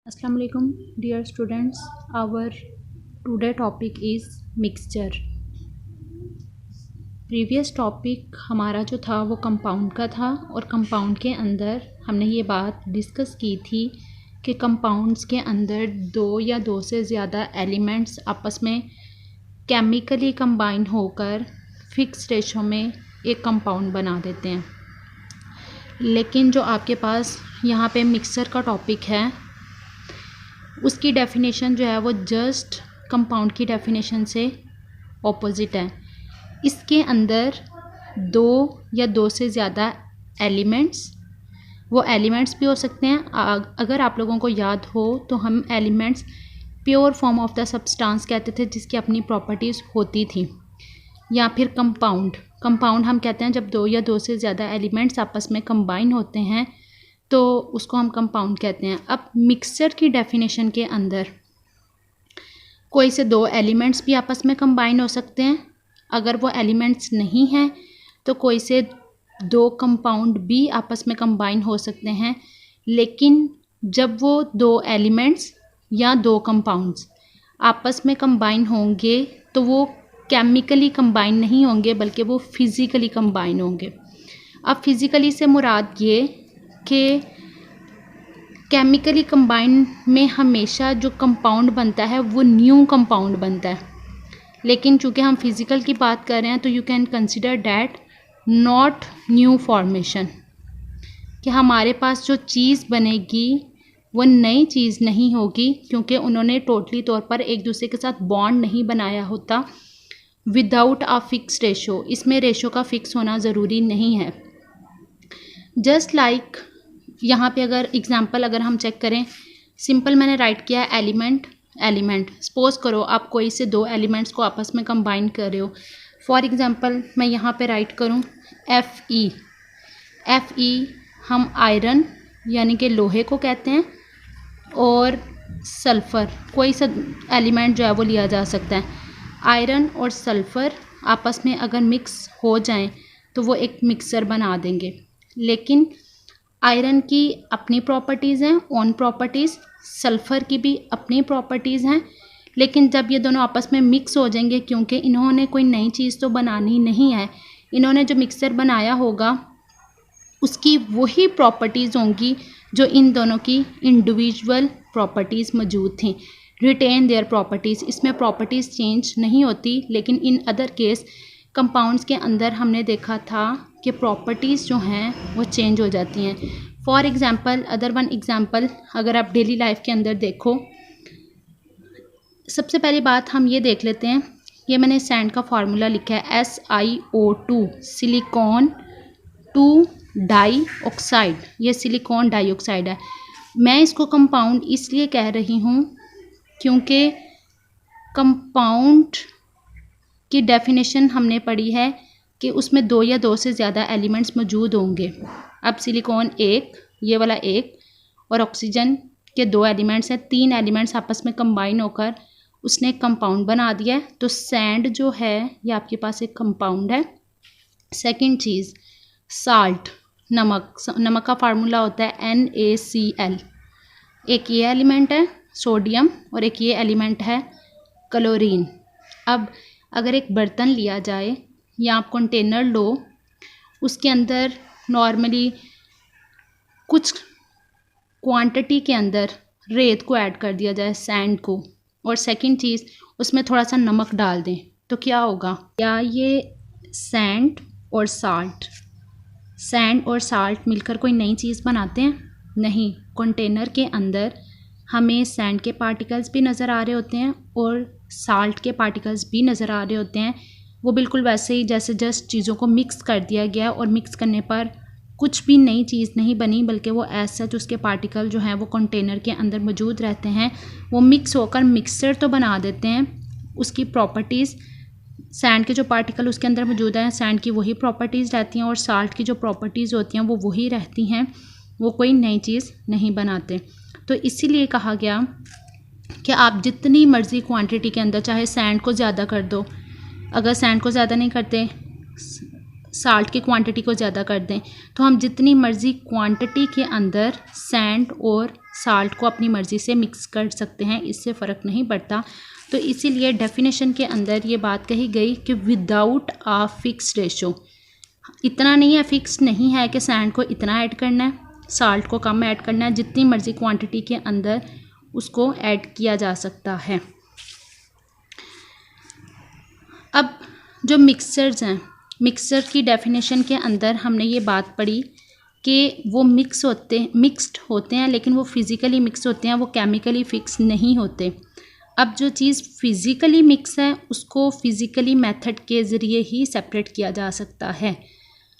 Assalamu alaikum dear students. Our today topic is mixture. Previous topic हमारा जो था वो कंपाउंड का था और कंपाउंड के अंदर हमने ये बात डिस्कस की थी कि कंपाउंड्स के अंदर दो या दो से ज़्यादा एलिमेंट्स आपस में केमिकली कंबाइन होकर फिक्स रेशो में एक कंपाउंड बना देते हैं। लेकिन जो आपके पास यहाँ पे मिक्सचर का टॉपिक है उसकी डेफिनेशन जो है वो जस्ट कंपाउंड की डेफिनेशन से ऑपोजिट है। इसके अंदर दो या दो से ज़्यादा एलिमेंट्स, वो एलिमेंट्स भी हो सकते हैं। अगर आप लोगों को याद हो तो हम elements pure form of the substance कहते थे जिसकी अपनी प्रॉपर्टीज़ होती थी, या फिर कंपाउंड हम कहते हैं जब दो या दो से ज़्यादा एलिमेंट्स आपस में कंबाइन होते हैं तो उसको हम कंपाउंड कहते हैं। अब मिक्सचर की डेफिनेशन के अंदर कोई से दो एलिमेंट्स भी आपस में कंबाइन हो सकते हैं। अगर वो एलिमेंट्स नहीं हैं तो कोई से दो कंपाउंड भी आपस में कंबाइन हो सकते हैं। लेकिन जब वो दो एलिमेंट्स या दो कंपाउंड्स आपस में कंबाइन होंगे तो वो केमिकली कंबाइन नहीं होंगे बल्कि वो फिज़िकली कंबाइन होंगे। अब फिज़िकली से मुराद ये कि केमिकली कंबाइन में हमेशा जो कंपाउंड बनता है वो न्यू कंपाउंड बनता है। लेकिन चूँकि हम फिज़िकल की बात कर रहे हैं तो you can consider that not new formation, कि हमारे पास जो चीज़ बनेगी वो नई चीज़ नहीं होगी क्योंकि उन्होंने टोटली तौर पर एक दूसरे के साथ बॉन्ड नहीं बनाया होता विदाउट अ फिक्स रेशो। इसमें रेशो का फिक्स होना ज़रूरी नहीं है। जस्ट लाइक यहाँ पे अगर एग्जांपल अगर हम चेक करें, सिंपल मैंने राइट किया है एलिमेंट। सपोज करो आप कोई से दो एलिमेंट्स को आपस में कंबाइन कर रहे हो। फॉर एग्जांपल मैं यहाँ पे राइट करूँ Fe हम आयरन यानी कि लोहे को कहते हैं, और सल्फ़र कोई सा एलिमेंट जो है वो लिया जा सकता है। आयरन और सल्फ़र आपस में अगर मिक्स हो जाएं तो वो एक मिक्सर बना देंगे। लेकिन आयरन की अपनी प्रॉपर्टीज़ हैं, ओन प्रॉपर्टीज़, सल्फ़र की भी अपनी प्रॉपर्टीज़ हैं। लेकिन जब ये दोनों आपस में मिक्स हो जाएंगे, क्योंकि इन्होंने कोई नई चीज़ तो बनानी नहीं है, इन्होंने जो मिक्सर बनाया होगा उसकी वही प्रॉपर्टीज़ होंगी जो इन दोनों की इंडिविजुअल प्रॉपर्टीज़ मौजूद थी। रिटेन देयर प्रॉपर्टीज़, इसमें प्रॉपर्टीज़ चेंज नहीं होती। लेकिन इन अदर केस कंपाउंड्स के अंदर हमने देखा था कि प्रॉपर्टीज़ जो हैं वो चेंज हो जाती हैं। For example other one example अगर आप डेली लाइफ के अंदर देखो, सबसे पहली बात हम ये देख लेते हैं। ये मैंने सैंड का फार्मूला लिखा है SiO2 सिलिकॉन 2 डाइऑक्साइड। ये सिलिकॉन डाइऑक्साइड है। मैं इसको कंपाउंड इसलिए कह रही हूँ क्योंकि कंपाउंड की डेफिनेशन हमने पढ़ी है कि उसमें दो या दो से ज़्यादा एलिमेंट्स मौजूद होंगे। अब सिलिकॉन एक, ये वाला एक, और ऑक्सीजन के दो एलिमेंट्स हैं, तीन एलिमेंट्स आपस में कंबाइन होकर उसने एक कंपाउंड बना दिया है। तो सैंड जो है ये आपके पास एक कंपाउंड है। सेकंड चीज़ साल्ट, नमक का फार्मूला होता है NaCl। एक ये एलिमेंट है सोडियम और एक ये एलिमेंट है क्लोरीन। अब अगर एक बर्तन लिया जाए या आप कंटेनर लो, उसके अंदर नॉर्मली कुछ क्वांटिटी के अंदर रेत को ऐड कर दिया जाए, सैंड को, और सेकंड चीज़ उसमें थोड़ा सा नमक डाल दें तो क्या होगा? क्या ये सैंड और साल्ट मिलकर कोई नई चीज़ बनाते हैं? नहीं। कंटेनर के अंदर हमें सैंड के पार्टिकल्स भी नज़र आ रहे होते हैं और साल्ट के पार्टिकल्स भी नज़र आ रहे होते हैं। वो बिल्कुल वैसे ही जैसे जस्ट चीज़ों को मिक्स कर दिया गया, और मिक्स करने पर कुछ भी नई चीज़ नहीं बनी बल्कि वो ऐसा जो उसके पार्टिकल जो हैं वो कंटेनर के अंदर मौजूद रहते हैं, वो मिक्स होकर मिक्सचर तो बना देते हैं। उसकी प्रॉपर्टीज़, सैंड के जो पार्टिकल उसके अंदर मौजूद हैं सैंड की वही प्रॉपर्टीज़ रहती हैं, और साल्ट की जो प्रॉपर्टीज़ होती हैं वो वही रहती हैं, वो कोई नई चीज़ नहीं बनाते। तो इसीलिए कहा गया कि आप जितनी मर्ज़ी क्वांटिटी के अंदर चाहे सैंड को ज़्यादा कर दो, अगर सैंड को ज़्यादा नहीं करते साल्ट की क्वांटिटी को ज़्यादा कर दें तो हम जितनी मर्ज़ी क्वांटिटी के अंदर सैंड और साल्ट को अपनी मर्ज़ी से मिक्स कर सकते हैं, इससे फ़र्क नहीं पड़ता। तो इसीलिए डेफिनेशन के अंदर ये बात कही गई कि विदाउट आ फिक्स रेशो, इतना नहीं है, फिक्स नहीं है कि सैंड को इतना ऐड करना है, साल्ट को कम ऐड करना है, जितनी मर्ज़ी क्वांटिटी के अंदर उसको ऐड किया जा सकता है। अब जो मिक्सचर्स हैं, मिक्सचर की डेफिनेशन के अंदर हमने ये बात पढ़ी कि वो मिक्स्ड होते हैं, लेकिन वो फिज़िकली मिक्स होते हैं, वो केमिकली फिक्स नहीं होते। अब जो चीज़ फिज़िकली मिक्स है उसको फिज़िकली मेथड के ज़रिए ही सेपरेट किया जा सकता है।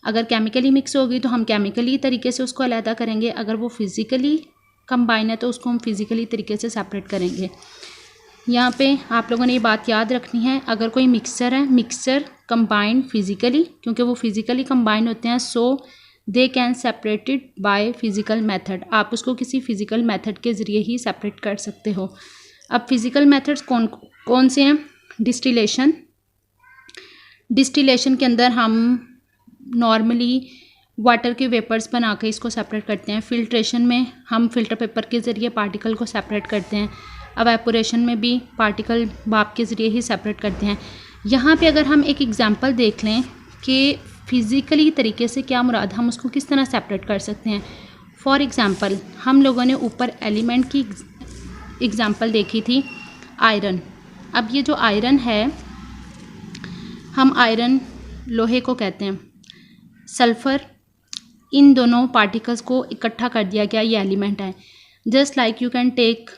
अगर केमिकली मिक्स होगी तो हम केमिकली तरीके से उसको अलहदा करेंगे, अगर वो फिज़िकली कंबाइन है तो उसको हम फिज़िकली तरीके से सेपरेट करेंगे। यहाँ पे आप लोगों ने ये बात याद रखनी है, अगर कोई मिक्सर है, मिक्सर कंबाइंड फिज़िकली, क्योंकि वो फिज़िकली कंबाइन होते हैं, so they can separated by physical method. आप उसको किसी फ़िज़िकल मेथड के ज़रिए ही सेपरेट कर सकते हो। अब फिज़िकल मेथड्स कौन कौन से हैं? डिस्टिलेशन। डिस्टिलेशन के अंदर हम नॉर्मली वाटर के वेपर्स बना के इसको सेपरेट करते हैं। फिल्ट्रेशन में हम फिल्टर पेपर के ज़रिए पार्टिकल को सेपरेट करते हैं। एवेपोरेशन में भी पार्टिकल भाप के ज़रिए ही सेपरेट करते हैं। यहाँ पे अगर हम एक एग्जांपल देख लें कि फ़िज़िकली तरीके से क्या मुराद, हम उसको किस तरह सेपरेट कर सकते हैं। फॉर एग्ज़ाम्पल हम लोगों ने ऊपर एलिमेंट की एग्ज़ाम्पल देखी थी, आयरन। अब ये जो आयरन है, हम आयरन लोहे को कहते हैं, सल्फ़र, इन दोनों पार्टिकल्स को इकट्ठा कर दिया गया, ये एलिमेंट है। Just like you can take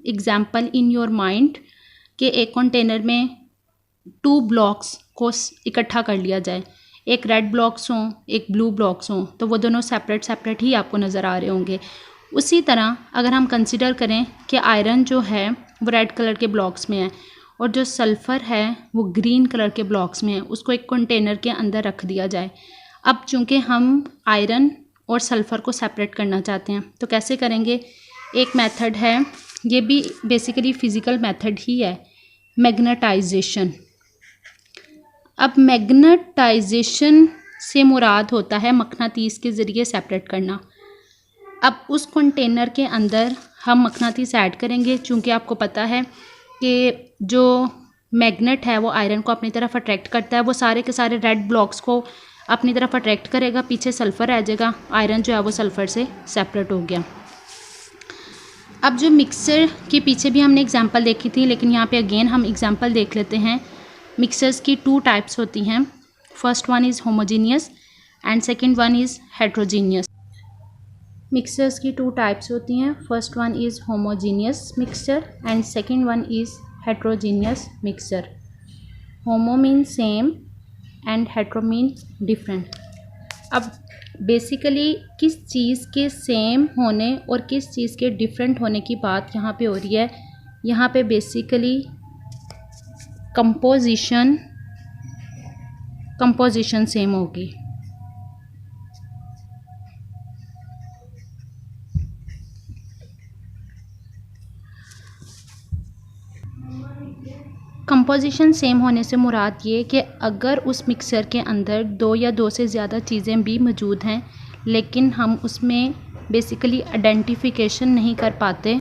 example in your mind कि एक कंटेनर में 2 ब्लॉक्स को इकट्ठा कर लिया जाए, एक रेड ब्लॉक्स हों, एक ब्लू ब्लॉक्स हों, तो वो दोनों सेपरेट सेपरेट ही आपको नज़र आ रहे होंगे। उसी तरह अगर हम कंसिडर करें कि आयरन जो है वो रेड कलर के ब्लॉक्स में है और जो सल्फ़र है वो ग्रीन कलर के ब्लॉक्स में है, उसको एक कंटेनर के अंदर रख दिया जाए। अब चूँकि हम आयरन और सल्फ़र को सेपरेट करना चाहते हैं तो कैसे करेंगे? एक मेथड है, ये भी बेसिकली फ़िज़िकल मेथड ही है, मैग्नेटाइजेशन। अब मैग्नेटाइजेशन से मुराद होता है मकनातीस के ज़रिए सेपरेट करना। अब उस कंटेनर के अंदर हम मकनातीस ऐड करेंगे, चूँकि आपको पता है कि जो मैग्नेट है वो आयरन को अपनी तरफ अट्रैक्ट करता है, वो सारे के सारे रेड ब्लॉक्स को अपनी तरफ अट्रैक्ट करेगा, पीछे सल्फ़र रह जाएगा, आयरन जो है वो सल्फ़र से सेपरेट हो गया। अब जो मिक्सर के पीछे भी हमने एग्जांपल देखी थी, लेकिन यहाँ पे अगेन हम एग्जांपल देख लेते हैं। मिक्सर्स की 2 टाइप्स होती हैं, first one is homogeneous and second one is heterogeneous. Mixers की 2 टाइप्स होती हैं, first one is homogeneous mixture and second one is heterogeneous mixture. Homo mean same and hetero mean different. अब basically किस चीज़ के same होने और किस चीज़ के डिफरेंट होने की बात यहाँ पे हो रही है। यहाँ पे बेसिकली कंपोजिशन सेम होगी। कंपोजिशन सेम होने से मुराद ये कि अगर उस मिक्सर के अंदर 2 या 2 से ज़्यादा चीज़ें भी मौजूद हैं, लेकिन हम उसमें बेसिकली आइडेंटिफिकेशन नहीं कर पाते,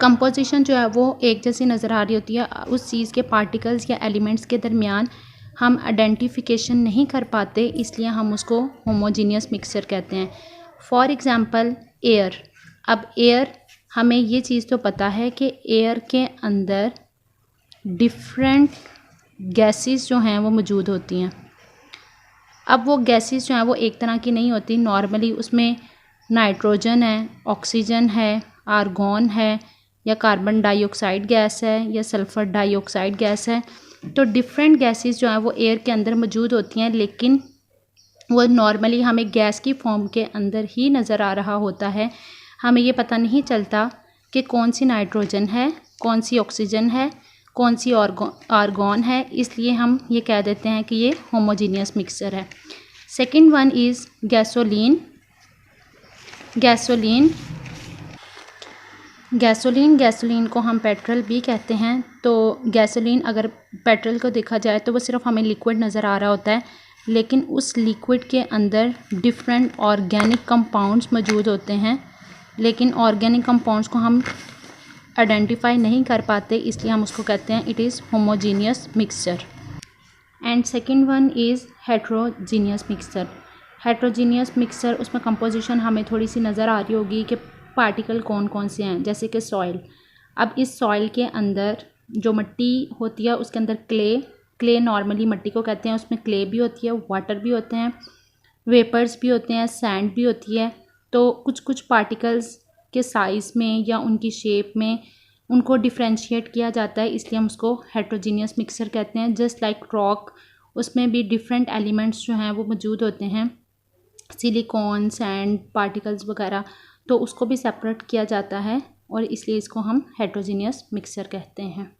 कंपोजिशन जो है वो एक जैसी नज़र आ रही होती है, उस चीज़ के पार्टिकल्स या एलिमेंट्स के दरमियान हम आइडेंटिफिकेशन नहीं कर पाते, इसलिए हम उसको होमोजीनियस मिक्सचर कहते हैं। For example air. अब एयर, हमें ये चीज़ तो पता है कि एयर के अंदर डिफरेंट गैसेस जो हैं वो मौजूद होती हैं। अब वो गैसेस जो हैं वो एक तरह की नहीं होती, नॉर्मली उसमें नाइट्रोजन है, ऑक्सीजन है, आर्गॉन है, या कार्बन डाइऑक्साइड गैस है, या सल्फ़र डाइऑक्साइड गैस है। तो डिफरेंट गैसेस जो हैं वो एयर के अंदर मौजूद होती हैं, लेकिन वो नॉर्मली हमें गैस की फॉर्म के अंदर ही नज़र आ रहा होता है। हमें ये पता नहीं चलता कि कौन सी नाइट्रोजन है, कौन सी ऑक्सीजन है, कौन सी आर्गॉन है, इसलिए हम ये कह देते हैं कि ये होमोजीनियस मिक्सचर है। Second one is gasoline. Gasoline को हम पेट्रोल भी कहते हैं। तो गैसोलीन, अगर पेट्रोल को देखा जाए तो वो सिर्फ हमें लिक्विड नज़र आ रहा होता है, लेकिन उस लिक्विड के अंदर डिफरेंट ऑर्गेनिक कंपाउंड्स मौजूद होते हैं लेकिन ऑर्गेनिक कंपाउंड्स को हम आइडेंटिफाई नहीं कर पाते, इसलिए हम उसको कहते हैं it is homogeneous mixture. And second one is heterogeneous mixture. Heterogeneous mixture, उसमें कंपोजिशन हमें थोड़ी सी नज़र आ रही होगी कि पार्टिकल कौन कौन से हैं, जैसे कि सॉइल। अब इस सॉइल के अंदर जो मिट्टी होती है उसके अंदर क्ले नॉर्मली मिट्टी को कहते हैं, उसमें क्ले भी होती है, वाटर भी होते हैं, वेपर्स भी होते हैं, सैंड भी होती है। तो कुछ कुछ पार्टिकल्स के साइज़ में या उनकी शेप में उनको डिफ्रेंशिएट किया जाता है, इसलिए हम उसको हेट्रोजीनियस मिक्सचर कहते हैं। जस्ट लाइक रॉक, उसमें भी डिफरेंट एलिमेंट्स जो हैं वो मौजूद होते हैं, सिलिकॉन, सैंड, पार्टिकल्स वगैरह, तो उसको भी सेपरेट किया जाता है और इसलिए इसको हम हेट्रोजीनियस मिक्सचर कहते हैं।